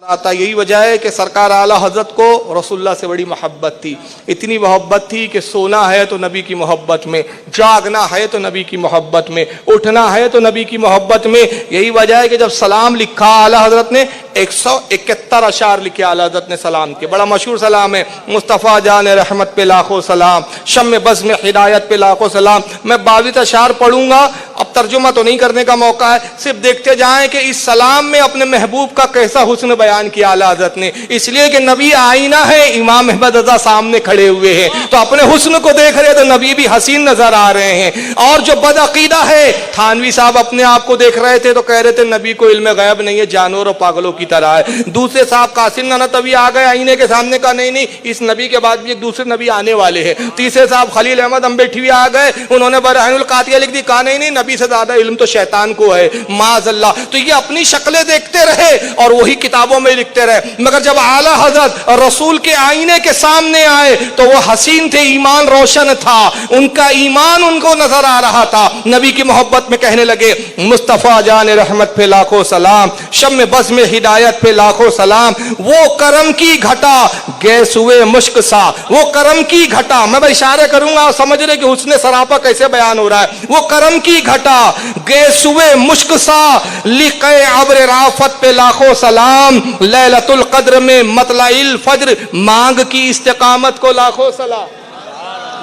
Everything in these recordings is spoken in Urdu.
آتا یہی وجہ ہے کہ سرکار اعلیٰ حضرت کو رسول اللہ سے بڑی محبت تھی، اتنی محبت تھی کہ سونا ہے تو نبی کی محبت میں، جاگنا ہے تو نبی کی محبت میں، اٹھنا ہے تو نبی کی محبت میں۔ یہی وجہ ہے کہ جب سلام لکھا اعلیٰ حضرت نے 171 اشعار لکھے اعلیٰ حضرت نے سلام کے، بڑا مشہور سلام ہے، مصطفیٰ جان رحمت پہ لاکھوں سلام، شم بزم ہدایت پہ لاکھوں سلام۔ میں 22 اشعار پڑھوں گا، اب ترجمہ تو نہیں کرنے کا موقع ہے، صرف دیکھتے جائیں کہ اس سلام میں اپنے محبوب کا کیسا حسن بیان کیا اعلیٰ حضرت نے، اس لیے کہ نبی آئینہ ہے، امام احمد رضا سامنے کھڑے ہوئے ہیں تو اپنے حسن کو دیکھ رہے تو نبی بھی حسین نظر آ رہے ہیں۔ اور جو بد عقیدہ ہے، تھانوی صاحب اپنے آپ کو دیکھ رہے تھے تو کہہ رہے تھے نبی کو علم غیب نہیں ہے، جانور اور پاگلوں کی طرح ہے۔ دوسرے صاحب قاسم نانوتوی آ گئے آئینے کے سامنے، کہا نہیں نہیں، اس نبی کے بعد بھی ایک دوسرے نبی آنے والے ہیں۔ تیسرے صاحب خلیل احمد امبیٹھوی آ گئے، انہوں نے برہان القاطعہ لکھ دی، کہا نہیں نہیں، نبی سے زیادہ علم تو شیطان کو ہے، معاذ اللہ۔ تو یہ اپنی شکلیں دیکھتے رہے اور وہی کتابوں میں لکھتے رہے، مگر جب اعلیٰ حضرت رسول کے آئینے کے سامنے آئے تو وہ حسین تھے، ایمان روشن تھا، ان کا ایمان ان کو نظر آ رہا تھا۔ نبی کی محبت میں کہنے لگے مصطفیٰ جان رحمت پہ لاکھوں سلام، شم بزم ہدایت پہ لاکھوں سلام، وہ کرم کی گھٹا گیس ہوئے مشک سا، وہ کرم کی گھٹا، میں بھائی اشارے کروں گا سمجھ رہے کہ حسن سراپا کیسے بیان ہو رہا ہے، وہ کرم کی گھٹا گیس ہوئے مشک سا، لقے ابر رافت پہ لاکھوں سلام، لیلۃ القدر میں مطلع الفجر مانگ کی استقامت کو لاکھوں سلام۔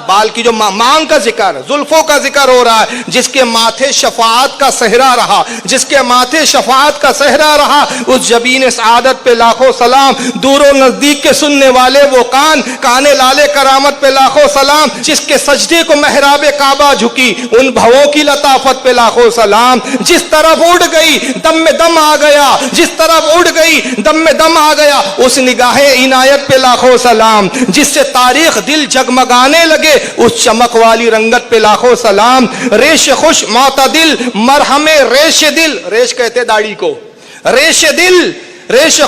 بال کی جو مانگ کا ذکر، زلفوں کا ذکر ہو رہا ہے، جس کے ماتھے شفاعت کا صحرا رہا، جس کے ماتھے شفاعت کا صحرا رہا، اس جبین سعادت پہ لاکھوں سلام۔ دور و نزدیک کے سننے والے وہ کان لالے کرامت پہ لاکھوں سلام، جس کے سجدے کو محراب کعبہ جھکی، ان بھووں کی لطافت پہ لاکھوں سلام۔ جس طرف اڑ گئی دم میں دم آ گیا، جس طرف اڑ گئی دم میں دم آ گیا، اس نگاہ عنایت پہ لاکھوں سلام۔ جس سے تاریخ دل جگمگانے لگے، اس چمک والی رنگت پہ لاکھوں سلام۔ ریش خوش معتدل مرہم ریش دل، ریش کہتے داڑھی کو، ریش دل، ریش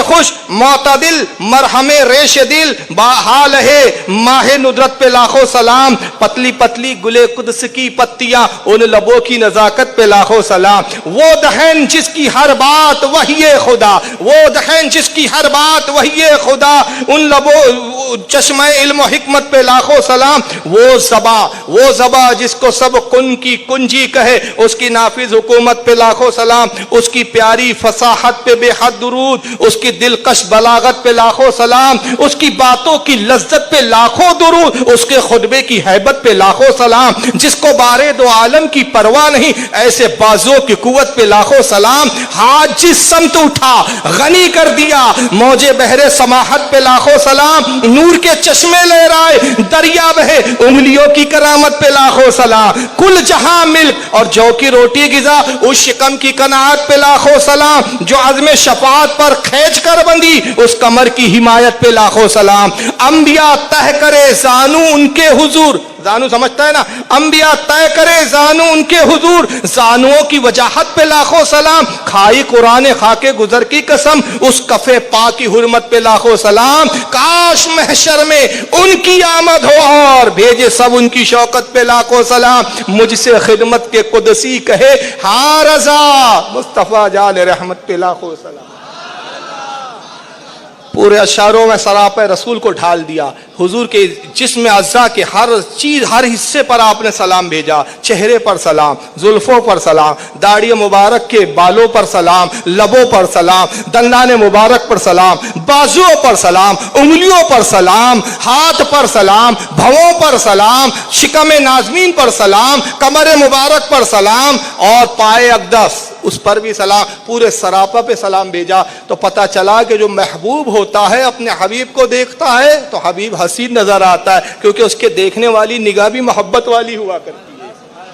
خوش معتدل مرہم ریش دل، باحال ہے ماہ ندرت پہ لاکھوں سلام۔ پتلی پتلی گلے قدس کی پتیاں، ان لبوں کی نزاکت پہ لاکھوں سلام۔ وہ دہن جس کی ہر بات وحی خدا، وہ دہن جس کی ہر بات وحی خدا، ان لبوں چشمہ علم و حکمت پہ لاکھوں سلام۔ وہ زبا جس کو سب کن کی کنجی کہے، اس کی نافذ حکومت پہ لاکھوں سلام۔ اس کی پیاری فصاحت پہ بے حد درود، اس کی دلکش بلاغت پہ لاکھوں سلام۔ اس کی باتوں کی لذت پہ لاکھوں درود، اس کے خطبے کی ہیبت پہ لاکھوں سلام۔ جس کو بارے دو عالم کی پرواہ نہیں، ایسے بازوں کی قوت پہ لاکھوں سلام۔ ہاتھ جس سمت اٹھا غنی کر دیا، موجے بحر سماحت پہ لاکھوں سلام۔ نور کے چشمے لہرائے دریا بہے، انگلیوں کی کرامت پہ لاکھوں سلام۔ کل جہاں ملک اور جو کی روٹی غذا، اس شکم کی قناعت پہ لاکھوں سلام۔ جو عزم شفاعت پر کھینچ کر بندی، اس کمر کی حمایت پہ لاکھوں سلام۔ انبیاء تہ کرے زانو ان کے حضور، زانو سمجھتا ہے نا، انبیاء طے کرے زانو ان کے حضور، زانوؤں کی وجاہت پہ لاکھوں سلام۔ کھائی قرآن خاکے گزر کی قسم، اس کفے پاک کی حرمت پہ لاکھوں سلام۔ کاش محشر میں ان کی آمد ہو اور بھیجے سب ان کی شوکت پہ لاکھوں سلام۔ مجھ سے خدمت کے قدسی کہے ہاں رضا، مصطفیٰ جان رحمت پہ لاکھوں سلام۔ پورے اشعاروں میں سراپہ رسول کو ڈھال دیا، حضور کے جسم اعضاء کے ہر چیز، ہر حصے پر آپ نے سلام بھیجا۔ چہرے پر سلام، زلفوں پر سلام، داڑھی مبارک کے بالوں پر سلام، لبوں پر سلام، دندان مبارک پر سلام، بازوؤں پر سلام، انگلیوں پر سلام، ہاتھ پر سلام، بھووں پر سلام، شکم نازمین پر سلام، کمر مبارک پر سلام، اور پائے اقدس اس پر بھی سلام۔ پورے سراپا پہ سلام بھیجا تو پتہ چلا کہ جو محبوب ہوتا ہے اپنے حبیب کو دیکھتا ہے تو حبیب حسین نظر آتا ہے، کیونکہ اس کے دیکھنے والی نگاہ بھی محبت والی ہوا کرتی ہے۔